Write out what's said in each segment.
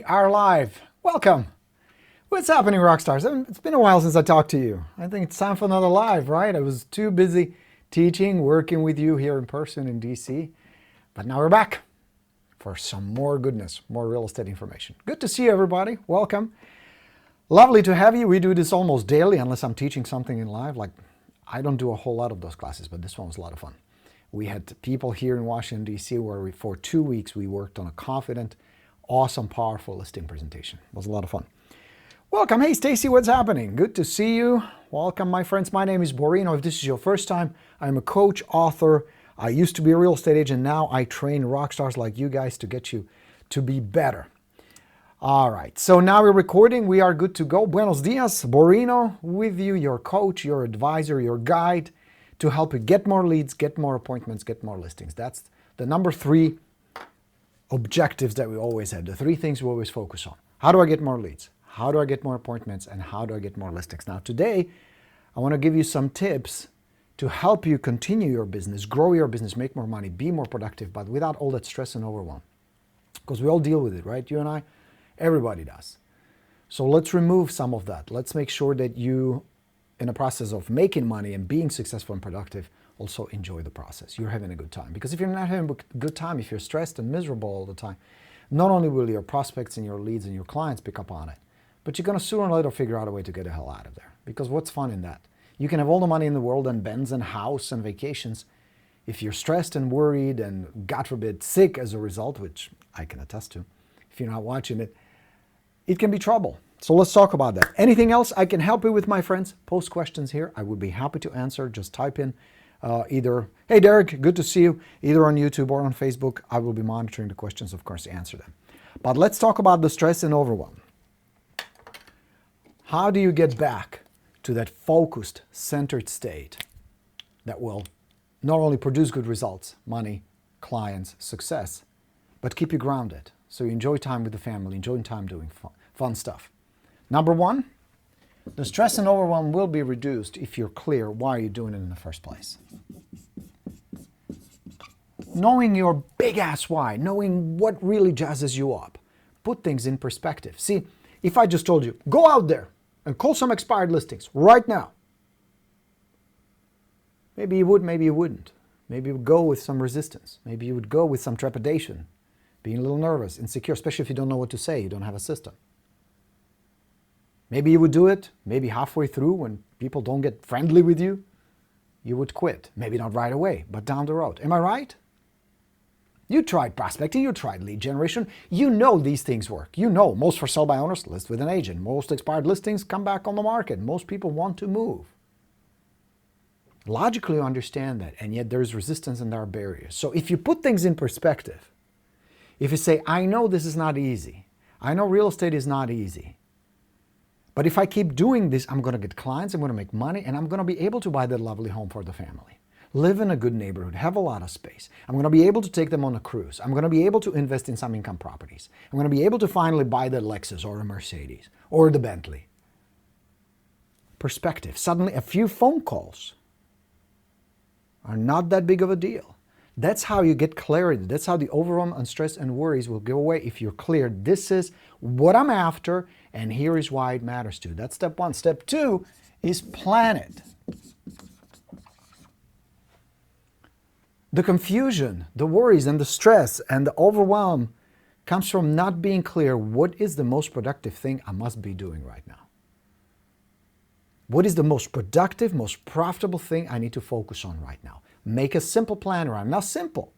are live. Welcome. What's happening, rock stars? It's been a while since I talked to you. I think it's time for another live, right? I was too busy teaching, working with you here in person in DC. But now we're back for some more goodness, more real estate information. Good to see you, everybody. Welcome. Lovely to have you. We do this almost daily, unless I'm teaching something in live. Like, I don't do a whole lot of those classes, but this one was a lot of fun. We had people here in Washington, D.C., where for 2 weeks we worked on a confident, awesome, powerful listing presentation. It was a lot of fun. Welcome. Hey, Stacy, what's happening? Good to see you. Welcome, my friends. My name is Borino. If this is your first time, I'm a coach, author. I used to be a real estate agent. Now I train rock stars like you guys to get you to be better. All right, so now we're recording. We are good to go. Buenos dias, Borino, with you, your coach, your advisor, your guide, to help you get more leads, get more appointments, get more listings. That's the number 3 objectives that we always have, the 3 things we always focus on. How do I get more leads? How do I get more appointments? And how do I get more listings? Now today, I want to give you some tips to help you continue your business, grow your business, make more money, be more productive, but without all that stress and overwhelm. Because we all deal with it, right? You and I, everybody does. So let's remove some of that. Let's make sure that you, in the process of making money and being successful and productive, also enjoy the process. You're having a good time. Because if you're not having a good time, if you're stressed and miserable all the time, not only will your prospects and your leads and your clients pick up on it, but you're going to sooner or later figure out a way to get the hell out of there. Because what's fun in that? You can have all the money in the world and Benz and house and vacations. If you're stressed and worried and, God forbid, sick as a result, which I can attest to, if you're not watching it, it can be trouble. So let's talk about that. Anything else I can help you with, my friends? Post questions here. I would be happy to answer. Just type in either, hey Derek, good to see you, either on YouTube or on Facebook. I will be monitoring the questions, of course, to answer them. But let's talk about the stress and overwhelm. How do you get back to that focused, centered state that will not only produce good results, money, clients, success, but keep you grounded so you enjoy time with the family, enjoy time doing fun stuff? Number 1, the stress and overwhelm will be reduced if you're clear why you're doing it in the first place. Knowing your big-ass why, knowing what really jazzes you up, put things in perspective. See, if I just told you, go out there and call some expired listings right now, maybe you would, maybe you wouldn't. Maybe you would go with some resistance. Maybe you would go with some trepidation, being a little nervous, insecure, especially if you don't know what to say, you don't have a system. Maybe you would do it, maybe halfway through when people don't get friendly with you, you would quit. Maybe not right away, but down the road. Am I right? You tried prospecting, you tried lead generation. You know these things work. You know most for sale by owners list with an agent. Most expired listings come back on the market. Most people want to move. Logically, you understand that, and yet there's resistance and there are barriers. So if you put things in perspective, if you say, I know this is not easy. I know real estate is not easy. But if I keep doing this, I'm going to get clients, I'm going to make money, and I'm going to be able to buy that lovely home for the family. Live in a good neighborhood, have a lot of space. I'm going to be able to take them on a cruise. I'm going to be able to invest in some income properties. I'm going to be able to finally buy that Lexus or a Mercedes or the Bentley. Perspective. Suddenly, a few phone calls are not that big of a deal. That's how you get clarity. That's how the overwhelm and stress and worries will go away if you're clear. This is what I'm after, and here is why it matters to you. That's step 1. Step 2 is plan it. The confusion, the worries, and the stress and the overwhelm comes from not being clear what is the most productive thing I must be doing right now. What is the most productive, most profitable thing I need to focus on right now? Make a simple plan around. Now, simple.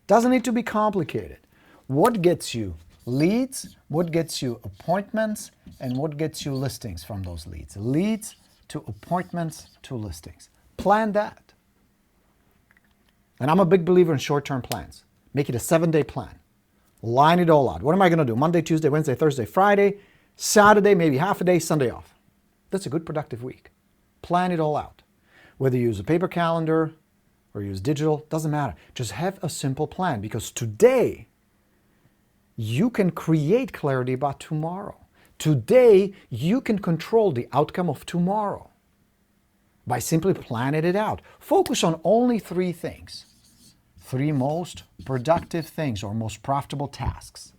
Doesn't need to be complicated. What gets you leads, what gets you appointments, and what gets you listings from those leads? Leads to appointments to listings. Plan that. And I'm a big believer in short-term plans. Make it a 7-day plan. Line it all out. What am I going to do? Monday, Tuesday, Wednesday, Thursday, Friday, Saturday, maybe half a day, Sunday off. That's a good productive week. Plan it all out. Whether you use a paper calendar or use digital, doesn't matter. Just have a simple plan, because today you can create clarity about tomorrow. Today you can control the outcome of tomorrow by simply planning it out. Focus on only 3 things. 3 most productive things or most profitable tasks.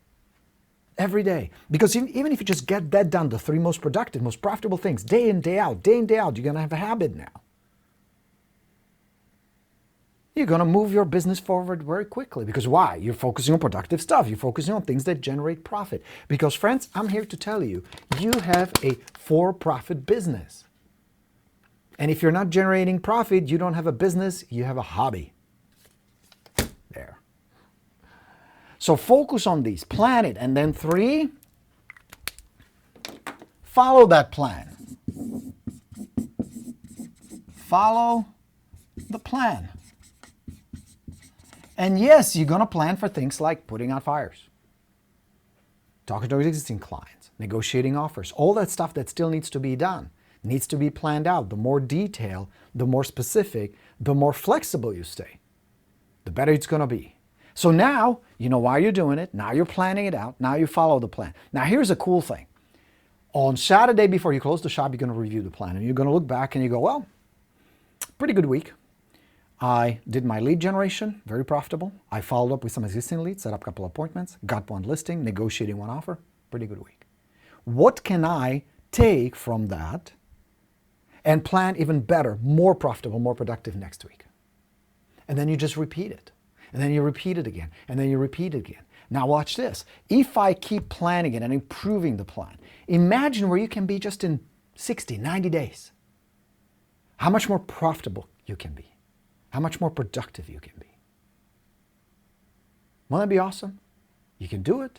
Every day. Because even if you just get that done, the 3 most productive, most profitable things, day in, day out, you're going to have a habit now. You're going to move your business forward very quickly. Because why? You're focusing on productive stuff. You're focusing on things that generate profit. Because friends, I'm here to tell you, you have a for-profit business. And if you're not generating profit, you don't have a business, you have a hobby. There. So focus on these, plan it. And then 3, follow that plan. Follow the plan. And yes, you're going to plan for things like putting out fires, talking to existing clients, negotiating offers, all that stuff that still needs to be done, needs to be planned out. The more detailed, the more specific, the more flexible you stay, the better it's going to be. So now you know why you're doing it. Now you're planning it out. Now you follow the plan. Now here's a cool thing. On Saturday before you close the shop, you're going to review the plan. And you're going to look back and you go, well, pretty good week. I did my lead generation, very profitable. I followed up with some existing leads, set up a couple appointments, got 1 listing, negotiating 1 offer, pretty good week. What can I take from that and plan even better, more profitable, more productive next week? And then you just repeat it. And then you repeat it again. And then you repeat it again. Now watch this. If I keep planning it and improving the plan, imagine where you can be just in 60, 90 days. How much more profitable you can be. How much more productive you can be. Won't that be awesome? You can do it.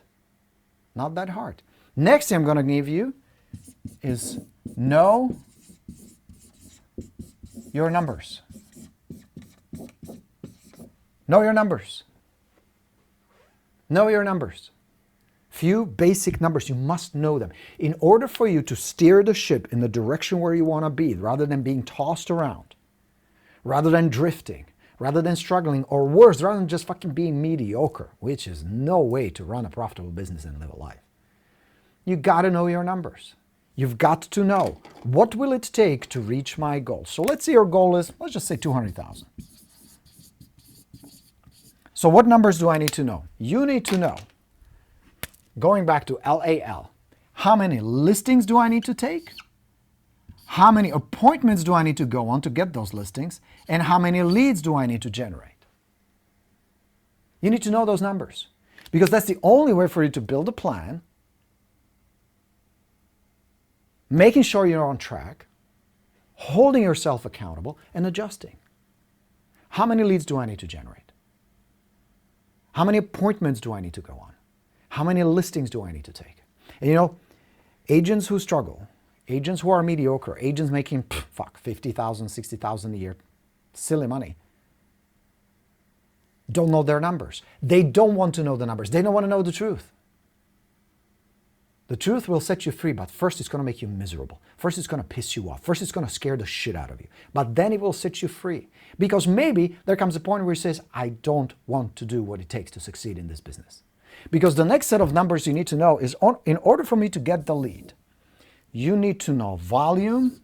Not that hard. Next thing I'm going to give you is know your numbers. Know your numbers. Know your numbers. Few basic numbers, you must know them. In order for you to steer the ship in the direction where you want to be, rather than being tossed around, rather than drifting, rather than struggling, or worse, rather than just fucking being mediocre, which is no way to run a profitable business and live a life. You got to know your numbers. You've got to know, what will it take to reach my goal? So let's say your goal is, let's just say 200,000. So what numbers do I need to know? You need to know, going back to LAL, how many listings do I need to take? How many appointments do I need to go on to get those listings? And how many leads do I need to generate? You need to know those numbers because that's the only way for you to build a plan, making sure you're on track, holding yourself accountable, and adjusting. How many leads do I need to generate? How many appointments do I need to go on? How many listings do I need to take? And you know, agents who struggle, agents who are mediocre, agents making, $50,000, $60,000 a year, silly money, don't know their numbers. They don't want to know the numbers. They don't want to know the truth. The truth will set you free, but first it's going to make you miserable. First it's going to piss you off. First it's going to scare the shit out of you. But then it will set you free. Because maybe there comes a point where you say, I don't want to do what it takes to succeed in this business. Because the next set of numbers you need to know is, in order for me to get the lead, you need to know volume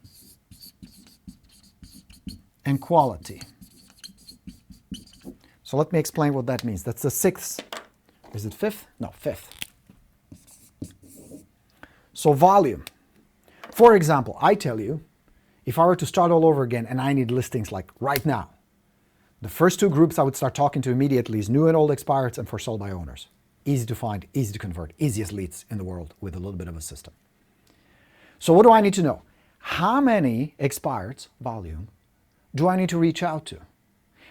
and quality. So let me explain what that means. That's the 6th. Is it 5th? No, 5th. So volume. For example, I tell you, if I were to start all over again and I need listings like right now, the first 2 groups I would start talking to immediately is new and old expireds and for sold by owners. Easy to find, easy to convert, easiest leads in the world with a little bit of a system. So what do I need to know? How many expireds, volume, do I need to reach out to?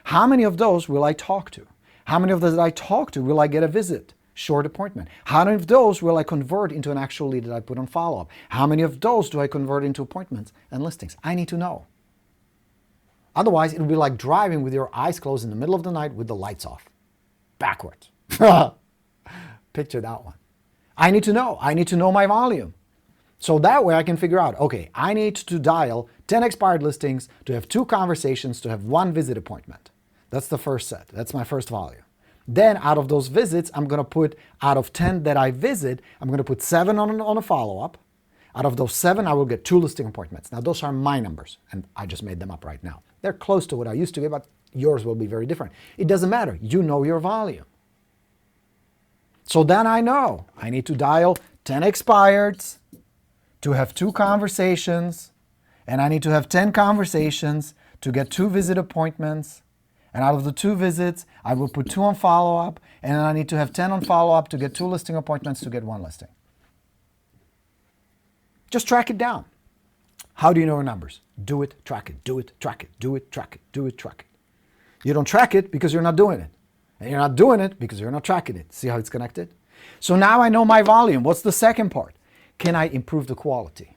How many of those will I talk to? How many of those that I talk to will I get a visit? Short appointment. How many of those will I convert into an actual lead that I put on follow-up? How many of those do I convert into appointments and listings? I need to know. Otherwise, it will be like driving with your eyes closed in the middle of the night with the lights off. Backwards. Picture that one. I need to know. I need to know my volume. So that way I can figure out, okay, I need to dial 10 expired listings to have 2 conversations to have 1 visit appointment. That's the first set. That's my first volume. Then out of those visits, I'm going to put, out of 10 that I visit, I'm going to put 7 on a follow-up. Out of those 7, I will get 2 listing appointments. Now, those are my numbers, and I just made them up right now. They're close to what I used to get, but yours will be very different. It doesn't matter. You know your volume. So then I know I need to dial 10 expireds to have 2 conversations, and I need to have 10 conversations to get 2 visit appointments. And out of the 2 visits, I will put 2 on follow-up, and then I need to have 10 on follow-up to get 2 listing appointments to get 1 listing. Just track it down. How do you know your numbers? Do it, track it, do it, track it, do it, track it, do it, track it. You don't track it because you're not doing it. And you're not doing it because you're not tracking it. See how it's connected? So now I know my volume. What's the second part? Can I improve the quality?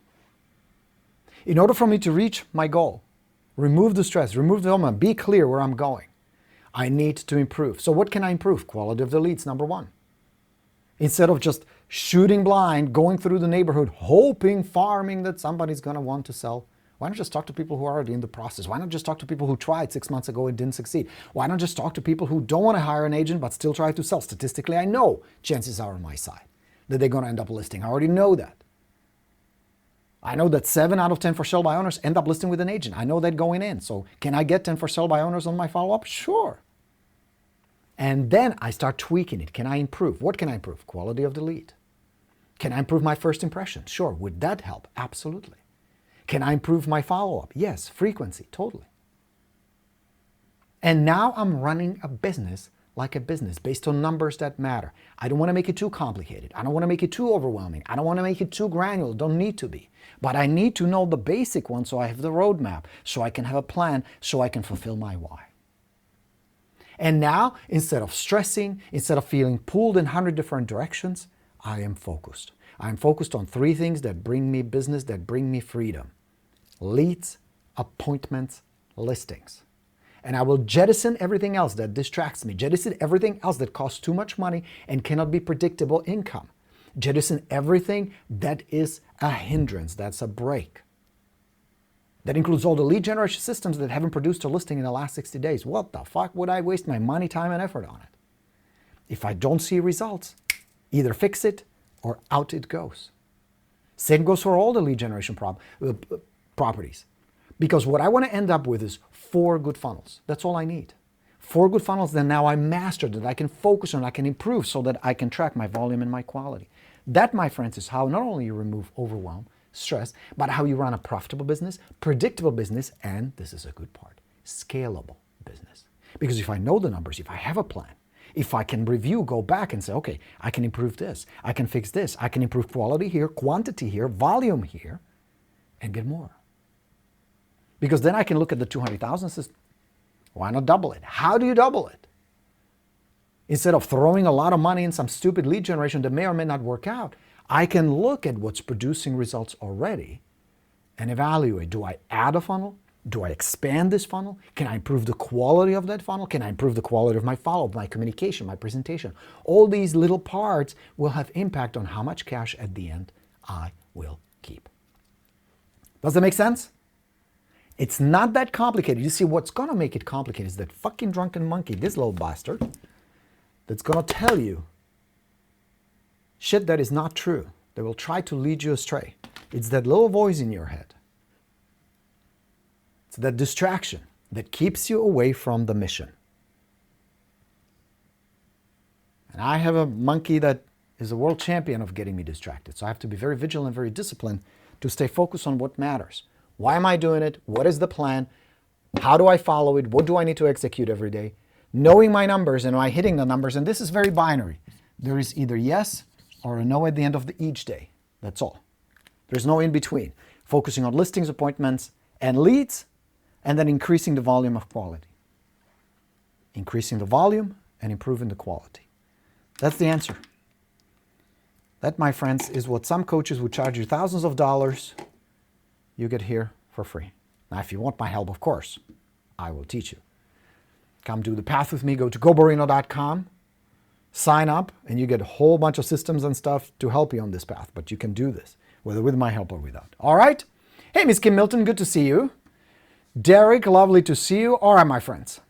In order for me to reach my goal, remove the stress, remove the overwhelm, be clear where I'm going, I need to improve. So what can I improve? Quality of the leads, number 1. Instead of just shooting blind, going through the neighborhood, hoping, farming that somebody's going to want to sell, why not just talk to people who are already in the process? Why not just talk to people who tried 6 months ago and didn't succeed? Why not just talk to people who don't want to hire an agent but still try to sell? Statistically, I know chances are on my side that they're going to end up listing. I already know that. I know that 7 out of 10 for sale by owners end up listing with an agent. I know that going in. So can I get 10 for sale by owners on my follow-up? Sure. And then I start tweaking it. Can I improve? What can I improve? Quality of the lead. Can I improve my first impression? Sure. Would that help? Absolutely. Can I improve my follow-up? Yes. Frequency. Totally. And now I'm running a business like a business based on numbers that matter. I don't want to make it too complicated. I don't want to make it too overwhelming. I don't want to make it too granular. Don't need to be. But I need to know the basic one so I have the roadmap, so I can have a plan, so I can fulfill my why. And now, instead of stressing, instead of feeling pulled in 100 different directions, I am focused. I'm focused on 3 things that bring me business, that bring me freedom. Leads, appointments, listings. And I will jettison everything else that distracts me, jettison everything else that costs too much money and cannot be predictable income. Jettison everything that is a hindrance, that's a break. That includes all the lead generation systems that haven't produced a listing in the last 60 days. What the fuck would I waste my money, time, and effort on it? If I don't see results, either fix it or out it goes. Same goes for all the lead generation properties. Because what I want to end up with is 4 good funnels. That's all I need. 4 good funnels that now I mastered, that I can focus on, I can improve so that I can track my volume and my quality. That, my friends, is how not only you remove overwhelm, stress, but how you run a profitable business, predictable business, and this is a good part, scalable business. Because if I know the numbers, if I have a plan, if I can review, go back and say, okay, I can improve this, I can fix this, I can improve quality here, quantity here, volume here, and get more. Because then I can look at the 200,000 and say, why not double it? How do you double it? Instead of throwing a lot of money in some stupid lead generation that may or may not work out, I can look at what's producing results already and evaluate. Do I add a funnel? Do I expand this funnel? Can I improve the quality of that funnel? Can I improve the quality of my follow-up, my communication, my presentation? All these little parts will have impact on how much cash at the end I will keep. Does that make sense? It's not that complicated. You see, what's going to make it complicated is that fucking drunken monkey, this little bastard, that's going to tell you shit that is not true. They will try to lead you astray. It's that little voice in your head. It's that distraction that keeps you away from the mission. And I have a monkey that is a world champion of getting me distracted. So I have to be very vigilant and very disciplined to stay focused on what matters. Why am I doing it? What is the plan? How do I follow it? What do I need to execute every day? Knowing my numbers and am I hitting the numbers? And this is very binary. There is either yes or a no at the end of each day. That's all. There's no in between. Focusing on listings, appointments, and leads, and then increasing the volume of quality. Increasing the volume and improving the quality. That's the answer. That, my friends, is what some coaches would charge you thousands of dollars. You get here for free. Now, if you want my help, of course, I will teach you. Come do the path with me. Go to goborino.com, sign up, and you get a whole bunch of systems and stuff to help you on this path. But you can do this, whether with my help or without. All right? Hey, Miss Kim Milton, good to see you. Derek, lovely to see you. All right, my friends.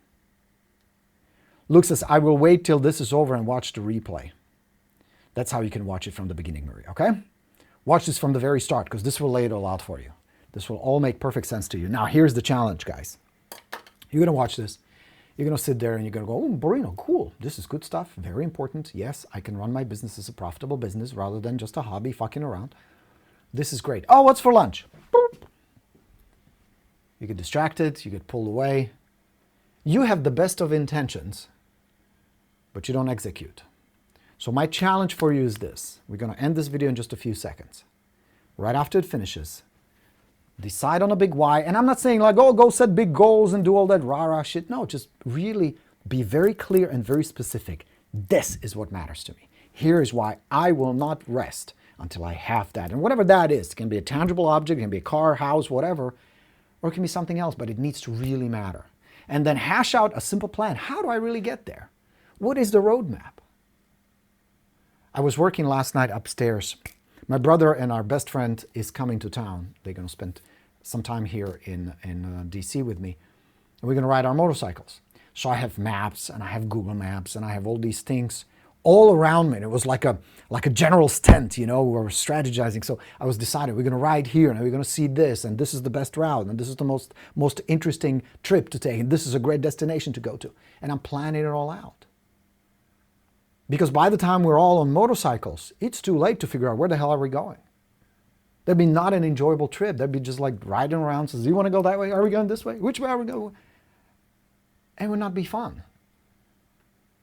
Luke says, I will wait till this is over and watch the replay. That's how you can watch it from the beginning, Marie, okay? Watch this from the very start, because this will lay it all out for you. This will all make perfect sense to you. Now, here's the challenge, guys. You're going to watch this, You're going to sit there and you're going to go, oh, Borino, cool. This is good stuff. Very important. Yes, I can run my business as a profitable business rather than just a hobby fucking around. This is great. Oh, what's for lunch? Boop. You get distracted. You get pulled away. You have the best of intentions, but you don't execute. So my challenge for you is this. We're going to end this video in just a few seconds. Right after it finishes, decide on a big why. And I'm not saying like, oh, go set big goals and do all that rah-rah shit. No, just really be very clear and very specific. This is what matters to me. Here is why I will not rest until I have that. And whatever that is, it can be a tangible object, it can be a car, house, whatever, or it can be something else, but it needs to really matter. And then hash out a simple plan. How do I really get there? What is the roadmap? I was working last night upstairs. My brother and our best friend is coming to town. They're going to spend some time here in DC with me. And we're going to ride our motorcycles. So I have maps and I have Google Maps and I have all these things all around me. And it was like a general's tent, you know, we were strategizing. So I was deciding we're going to ride here and we're going to see this and this is the best route and this is the most interesting trip to take and this is a great destination to go to. And I'm planning it all out. Because by the time we're all on motorcycles, it's too late to figure out where the hell are we going. That'd be not an enjoyable trip. That'd be just like riding around. Says, do you want to go that way? Are we going this way? Which way are we going? And it would not be fun.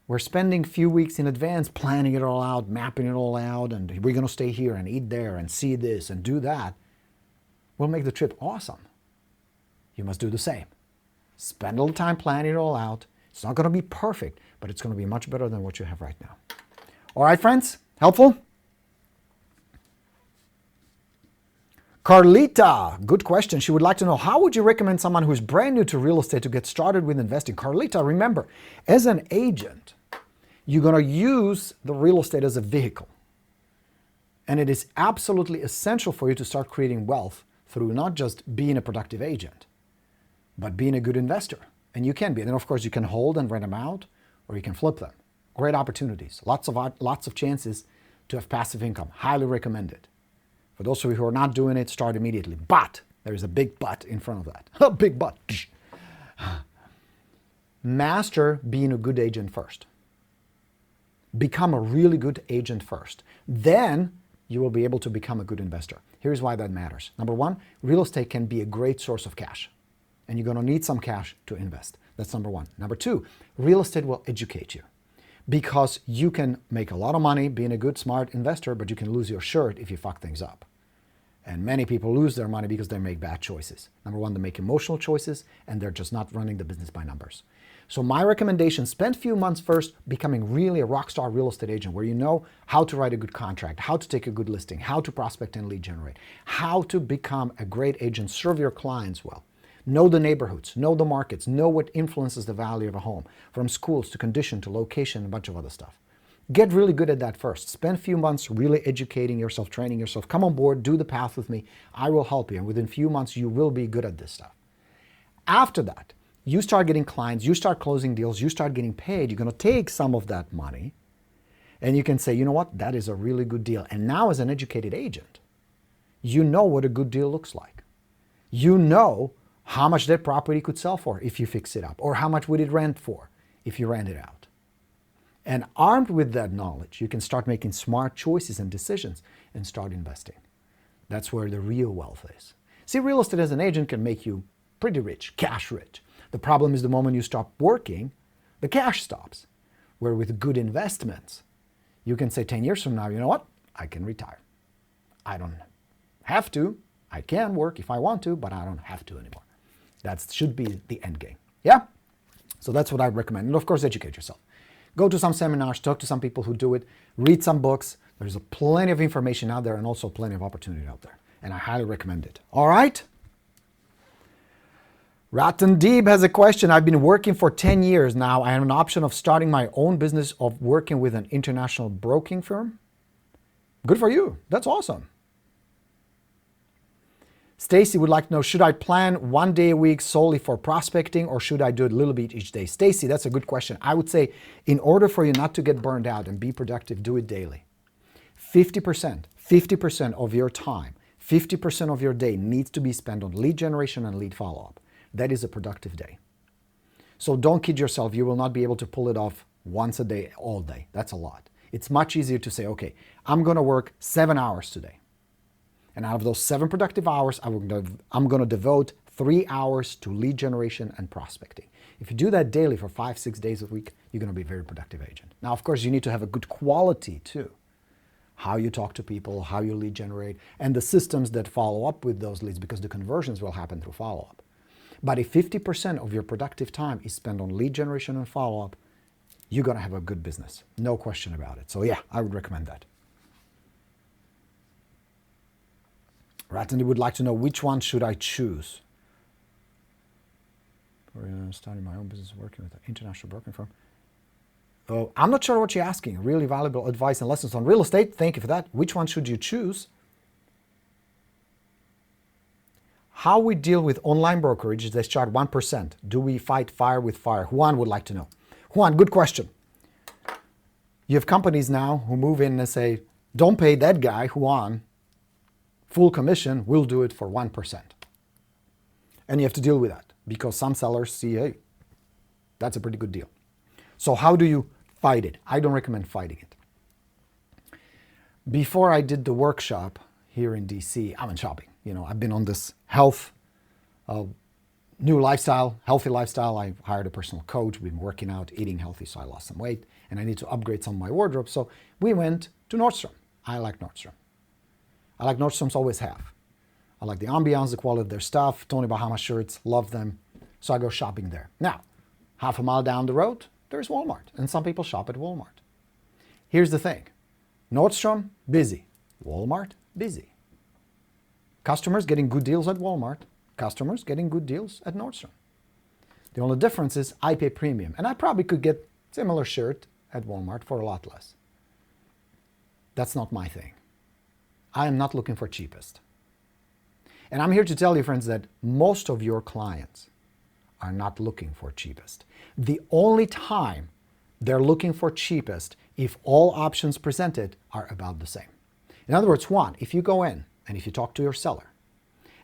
We're spending a few weeks in advance planning it all out, mapping it all out, and we're going to stay here and eat there and see this and do that. We'll make the trip awesome. You must do the same. Spend a little time planning it all out. It's not going to be perfect, but it's going to be much better than what you have right now. All right, friends? Helpful? Carlita, good question. She would like to know, how would you recommend someone who's brand new to real estate to get started with investing? Carlita, remember, as an agent, you're going to use the real estate as a vehicle. And it is absolutely essential for you to start creating wealth through not just being a productive agent, but being a good investor. And you can be. And then, of course, you can hold and rent them out, or you can flip them. Great opportunities. Lots of chances to have passive income. Highly recommend it. For those of you who are not doing it, start immediately. But, there is a big but in front of that. A big but. Master being a good agent first. Become a really good agent first. Then, you will be able to become a good investor. Here's why that matters. Number one, real estate can be a great source of cash. And you're going to need some cash to invest. That's number one. Number two, real estate will educate you because you can make a lot of money being a good, smart investor, but you can lose your shirt if you fuck things up. And many people lose their money because they make bad choices. Number one, they make emotional choices and they're just not running the business by numbers. So my recommendation, spend a few months first becoming really a rock star real estate agent where you know how to write a good contract, how to take a good listing, how to prospect and lead generate, how to become a great agent, serve your clients well. Know the neighborhoods, know the markets, know what influences the value of a home, from schools to condition to location, and a bunch of other stuff. Get really good at that first. Spend a few months really educating yourself, training yourself. Come on board, do the path with me. I will help you. And within a few months, you will be good at this stuff. After that, you start getting clients, you start closing deals, you start getting paid. You're going to take some of that money and you can say, you know what, that is a really good deal. And now as an educated agent, you know what a good deal looks like. You know how much that property could sell for if you fix it up, or how much would it rent for if you rent it out. And armed with that knowledge, you can start making smart choices and decisions and start investing. That's where the real wealth is. See, real estate as an agent can make you pretty rich, cash rich. The problem is the moment you stop working, the cash stops. Where with good investments, you can say 10 years from now, you know what? I can retire. I don't have to. I can work if I want to, but I don't have to anymore. That should be the end game. Yeah? So that's what I recommend. And of course, educate yourself. Go to some seminars, talk to some people who do it, read some books. There's plenty of information out there and also plenty of opportunity out there. And I highly recommend it. All right? Ratan Deeb has a question. I've been working for 10 years now. I have an option of starting my own business of working with an international broking firm. Good for you. That's awesome. Stacy would like to know, should I plan 1 day a week solely for prospecting or should I do it a little bit each day? Stacy, that's a good question. I would say in order for you not to get burned out and be productive, do it daily. 50% of your time, 50% of your day needs to be spent on lead generation and lead follow-up. That is a productive day. So don't kid yourself. You will not be able to pull it off once a day, all day. That's a lot. It's much easier to say, okay, I'm going to work 7 hours today. And out of those 7 productive hours, I'm going to devote 3 hours to lead generation and prospecting. If you do that daily for 5-6 days a week, you're going to be a very productive agent. Now, of course, you need to have a good quality too. How you talk to people, how you lead generate, and the systems that follow up with those leads, because the conversions will happen through follow-up. But if 50% of your productive time is spent on lead generation and follow-up, you're going to have a good business. No question about it. So yeah, I would recommend that. Ratandi would like to know, which one should I choose? For starting my own business, working with an international broking firm. Oh, I'm not sure what you're asking. Really valuable advice and lessons on real estate. Thank you for that. Which one should you choose? How we deal with online brokerages that charge 1%. Do we fight fire with fire? Juan would like to know. Juan, good question. You have companies now who move in and say, don't pay that guy, Juan, full commission, we'll do it for 1%. And you have to deal with that because some sellers see, hey, that's a pretty good deal. So how do you fight it? I don't recommend fighting it. Before I did the workshop here in DC, I'm in shopping. I've been on this new lifestyle, healthy lifestyle. I hired a personal coach, been working out, eating healthy, so I lost some weight, and I need to upgrade some of my wardrobe. So we went to Nordstrom. I like Nordstrom. I like Nordstrom's, always have. I like the ambiance, the quality of their stuff, Tony Bahama shirts, love them. So I go shopping there. Now, half a mile down the road, there's Walmart, and some people shop at Walmart. Here's the thing. Nordstrom, busy. Walmart, busy. Customers getting good deals at Walmart. Customers getting good deals at Nordstrom. The only difference is I pay premium, and I probably could get similar shirt at Walmart for a lot less. That's not my thing. I am not looking for cheapest. And I'm here to tell you, friends, that most of your clients are not looking for cheapest. The only time they're looking for cheapest if all options presented are about the same. In other words, one, if you go in and if you talk to your seller,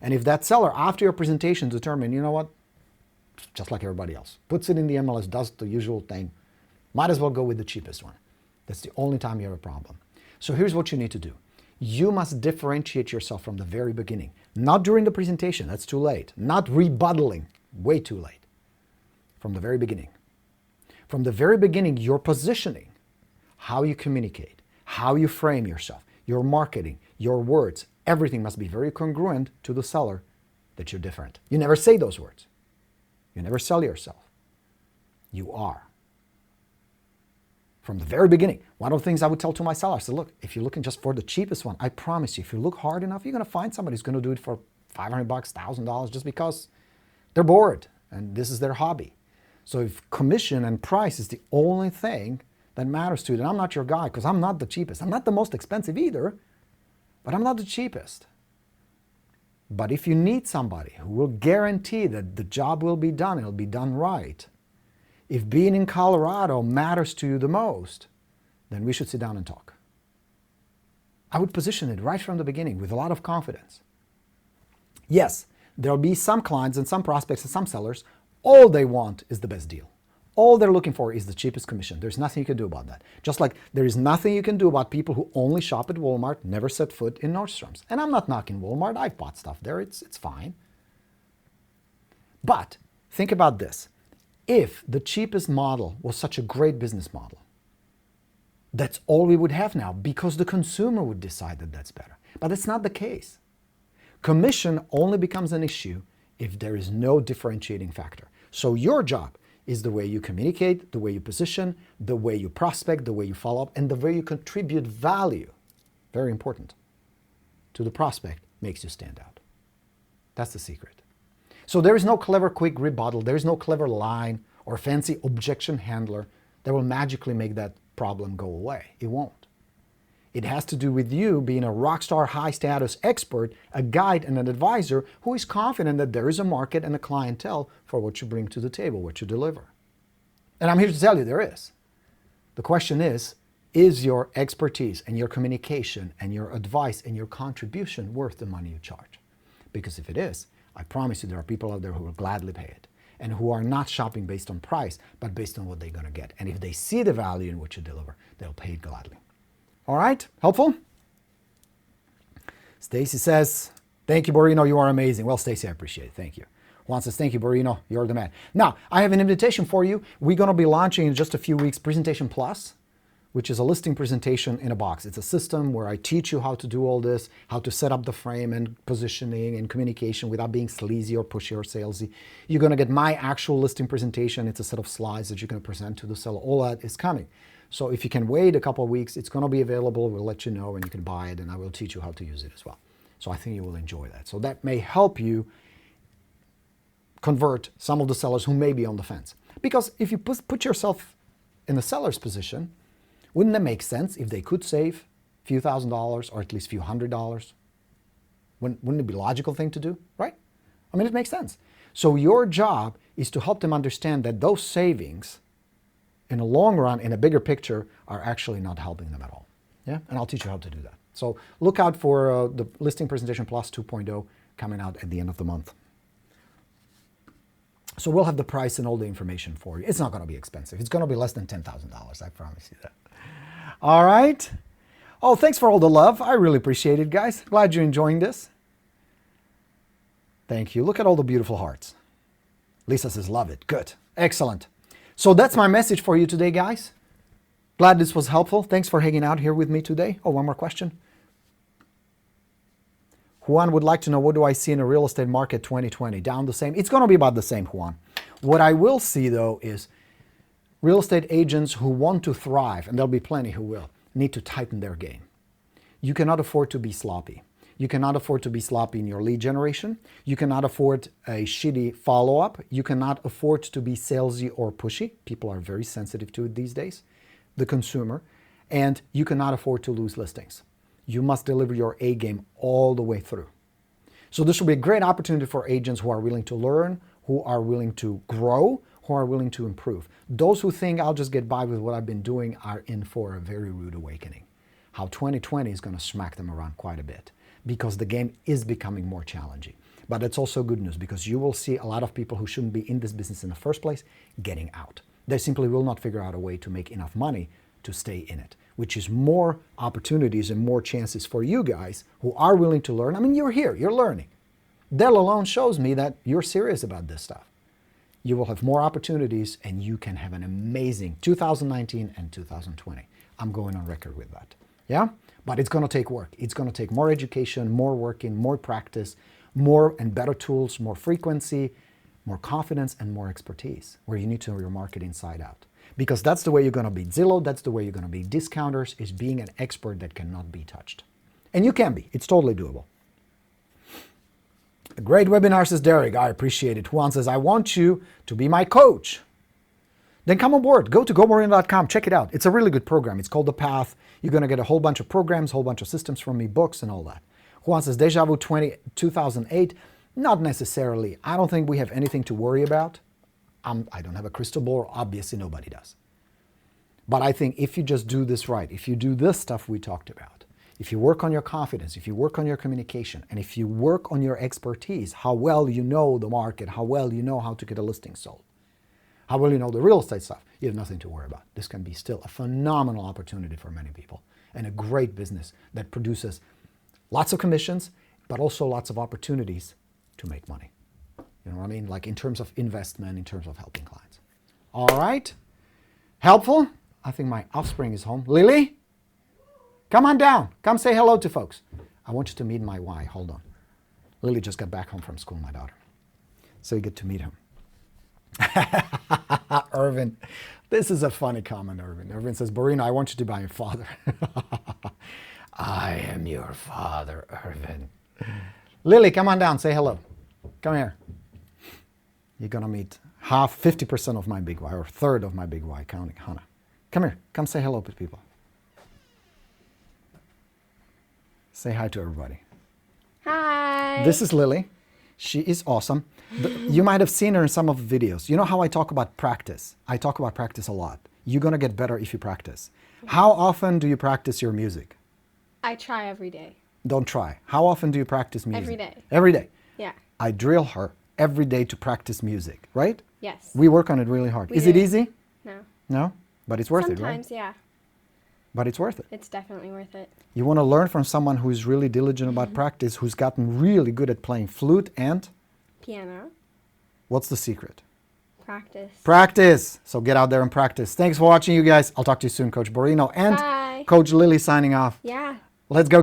and if that seller, after your presentation, determine, you know what, just like everybody else, puts it in the MLS, does the usual thing, might as well go with the cheapest one. That's the only time you have a problem. So here's what you need to do. You must differentiate yourself from the very beginning. Not during the presentation, that's too late. Not rebuttaling, way too late. From the very beginning. From the very beginning, your positioning, how you communicate, how you frame yourself, your marketing, your words, everything must be very congruent to the seller that you're different. You never say those words. You never sell yourself. You are. From the very beginning, one of the things I would tell to my sellers, I said, look, if you're looking just for the cheapest one, I promise you, if you look hard enough, you're going to find somebody who's going to do it for $500, $1,000 just because they're bored and this is their hobby. So if commission and price is the only thing that matters to you, then I'm not your guy because I'm not the cheapest. I'm not the most expensive either, but I'm not the cheapest. But if you need somebody who will guarantee that the job will be done, it'll be done right, if being in Colorado matters to you the most, then we should sit down and talk. I would position it right from the beginning with a lot of confidence. Yes, there'll be some clients and some prospects and some sellers, all they want is the best deal. All they're looking for is the cheapest commission. There's nothing you can do about that. Just like there is nothing you can do about people who only shop at Walmart, never set foot in Nordstrom's. And I'm not knocking Walmart. I've bought stuff there. It's fine. But think about this. If the cheapest model was such a great business model, that's all we would have now because the consumer would decide that that's better. But it's not the case. Commission only becomes an issue if there is no differentiating factor. So your job is the way you communicate, the way you position, the way you prospect, the way you follow up, and the way you contribute value, very important, to the prospect makes you stand out. That's the secret. So there is no clever quick rebuttal, there is no clever line or fancy objection handler that will magically make that problem go away. It won't. It has to do with you being a rock star, high status expert, a guide and an advisor who is confident that there is a market and a clientele for what you bring to the table, what you deliver. And I'm here to tell you there is. The question is your expertise and your communication and your advice and your contribution worth the money you charge? Because if it is, I promise you there are people out there who will gladly pay it. and who are not shopping based on price, but based on what they're going to get. And if they see the value in what you deliver, they'll pay it gladly. All right? Helpful? Stacy says, thank you, Borino. You are amazing. Well, Stacy, I appreciate it. Thank you. Juan says, thank you, Borino. You're the man. Now, I have an invitation for you. We're going to be launching in just a few weeks Presentation Plus, which is a listing presentation in a box. It's a system where I teach you how to do all this, how to set up the frame and positioning and communication without being sleazy or pushy or salesy. You're going to get my actual listing presentation. It's a set of slides that you're going to present to the seller. All that is coming. So if you can wait a couple of weeks, it's going to be available. We'll let you know and you can buy it, and I will teach you how to use it as well. So I think you will enjoy that. So that may help you convert some of the sellers who may be on the fence. Because if you put yourself in the seller's position, wouldn't that make sense if they could save a few $1,000s or at least a few $100s? Wouldn't it be a logical thing to do, right? I mean, it makes sense. So your job is to help them understand that those savings in the long run, in a bigger picture, are actually not helping them at all. Yeah, and I'll teach you how to do that. So look out for the Listing Presentation Plus 2.0 coming out at the end of the month. So we'll have the price and all the information for you. It's not going to be expensive. It's going to be less than $10,000. I promise you that. All right. Oh, thanks for all the love. I really appreciate it, guys. Glad you're enjoying this. Thank you. Look at all the beautiful hearts. Lisa says, love it. Good. Excellent. So that's my message for you today, guys. Glad this was helpful. Thanks for hanging out here with me today. Oh, one more question. Juan would like to know, what do I see in the real estate market 2020? Down the same? It's going to be about the same, Juan. What I will see, though, is real estate agents who want to thrive, and there'll be plenty who will, need to tighten their game. You cannot afford to be sloppy. You cannot afford to be sloppy in your lead generation. You cannot afford a shitty follow-up. You cannot afford to be salesy or pushy. People are very sensitive to it these days, the consumer. And you cannot afford to lose listings. You must deliver your A game all the way through. So this will be a great opportunity for agents who are willing to learn, who are willing to grow, who are willing to improve. Those who think I'll just get by with what I've been doing are in for a very rude awakening. How 2020 is going to smack them around quite a bit, because the game is becoming more challenging. But it's also good news, because you will see a lot of people who shouldn't be in this business in the first place getting out. They simply will not figure out a way to make enough money to stay in it, which is more opportunities and more chances for you guys who are willing to learn. I mean, you're here, you're learning. That alone shows me that you're serious about this stuff. You will have more opportunities, and you can have an amazing 2019 and 2020. I'm going on record with that. Yeah? But it's going to take work. It's going to take more education, more working, more practice, more and better tools, more frequency, more confidence, and more expertise, where you need to know your market inside out. Because that's the way you're going to beat Zillow, that's the way you're going to beat discounters, is being an expert that cannot be touched. And you can be. It's totally doable. A great webinar, says Derek. I appreciate it. Juan says, I want you to be my coach. Then come on board. Go to goborino.com. Check it out. It's a really good program. It's called The Path. You're going to get a whole bunch of programs, a whole bunch of systems from me, books, and all that. Juan says, Deja Vu 2008. Not necessarily. I don't think we have anything to worry about. I don't have a crystal ball. Obviously, nobody does. But I think if you just do this right, if you do this stuff we talked about, if you work on your confidence, if you work on your communication, and if you work on your expertise, how well you know the market, how well you know how to get a listing sold, how well you know the real estate stuff, you have nothing to worry about. This can be still a phenomenal opportunity for many people, and a great business that produces lots of commissions, but also lots of opportunities to make money. You know what I mean? Like in terms of investment, in terms of helping clients. All right. Helpful? I think my offspring is home. Lily? Come on down. Come say hello to folks. I want you to meet my wife. Hold on. Lily just got back home from school, my daughter. So you get to meet him. Irvin. This is a funny comment, Irvin. Irvin says, Borino, I want you to be my father. I am your father, Irvin. Lily, come on down. Say hello. Come here. You're going to meet 50% of my big Y, or a third of my big Y, counting Hannah. Come here. Come say hello to people. Say hi to everybody. Hi. This is Lily. She is awesome. You might have seen her in some of the videos. You know how I talk about practice? I talk about practice a lot. You're going to get better if you practice. How often do you practice your music? I try every day. Don't try. How often do you practice music? Every day. Every day. Yeah. I drill her every day to practice music, right? Yes. We work on it really hard. We Is it do. easy? No. No? But it's worth it, right? Sometimes, yeah. But it's worth it. It's definitely worth it. You want to learn from someone who is really diligent about practice, who's gotten really good at playing flute and Piano. what's the secret? Practice. Practice. So get out there and practice. Thanks for watching, you guys. I'll talk to you soon. Coach Borino and Bye. Coach Lily signing off. Yeah. Let's go.